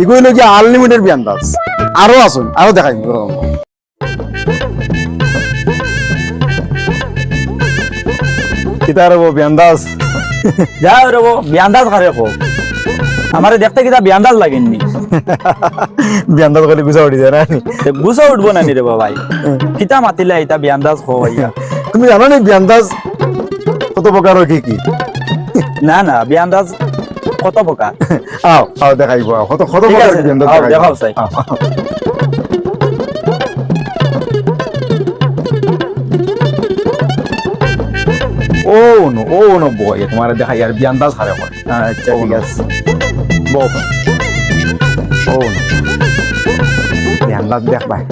এগুলো হলো কি আনলিমিটেড বিয়ান্দাজ। আরো আসুন, আরো দেখাই কিতা রব বিয়ান্দাজ। যা রে বিয়ান্দাজ খারে খো আমারে দেখতে কিতা বিয়ান্দাজ লাগেননি বিয়ান্দাজ করে গুছা উঠি যায় না। গুছা উঠবো না নি রে ভাই কিতা মাতিলে এটা বিয়ান্দাজ খো ভাইয়া। তুমি জানো নি বিয়ান্দাজ কত প্রকার কি কি? না না বিয়ান্দাজ কত প্রকার। আও আও দেখাইবো, কত কত ঠিক প্রকার আছে, বিয়ান্দাজ আও, দেখাইবো। দেখাও চাই। আও, আও। ও নো বয় তোমার দেখাই আর বিয়ান্দাজ হারে হয়। আচ্ছা ঠিক আছে বউ ও নো বিয়ান্দাজ দেখ ভাই।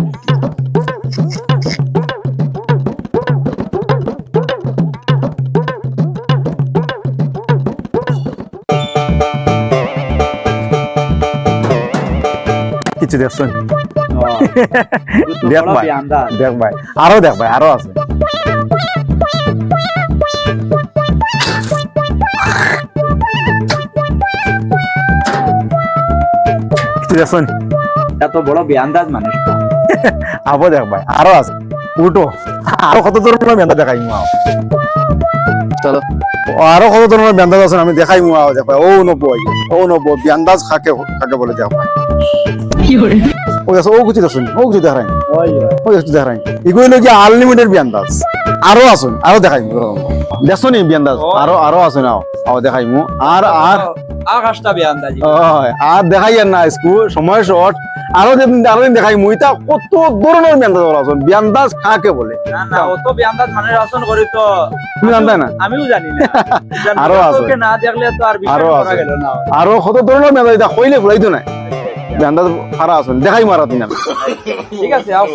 কিছু দেখছেন? দেখ ভাই, বিয়ান্দাজ দেখ ভাই, আরো দেখ ভাই, আরো আছে। কিছু দেখছেন? এত বড় বিয়ান্দাজ মানুষ আবো দেখ ভাই, আরো আছে। উল্টো আরো কত ধরনের বেন্দা দেখাই মু আও। চলো আরো কত ধরনের বেন্দাজ আছে আমি দেখাই মু আও। দেখ ভাই, ও নব বিয়ান্দাজ কাকে কাকে বলে দেখ ভাই। ও আছে, ও কিছু দেখছেন? ও কিছু দেখাই, ও কিছু দেখাই। এগুলো হলো কি আনলিমিটেড বিয়ান্দাজ। আরো আসুন, আরো দেখাই দেখছো নি বিয়ান্দাজ? আরো আরো আসুন, আও আও দেখাই মু। আর আর আকাশটা বিয়ান্দাজি আর দেখাই না স্কুল সময় শর্ট। আরো দিন দেখাই মু। এটা কত ধরনের বিয়ান্দাজ আছে। বিয়ান্দাজ কাকে বলে? না না অত বিয়ান্দাজ মানে রাসন করি তো তুমি জানতে না? আমিও জানি না। আরো আছে। তোকে না দেখলে তো আর বিশ্বাস আরো করা আছে। গেল না। আরো কত ধরনের বিয়ান্দাজ, এটা কইলে ফুলাইতো না। বিয়ান্দাজ খারা আসুন, দেখাই মারা দিন আমি। ঠিক আছে আও।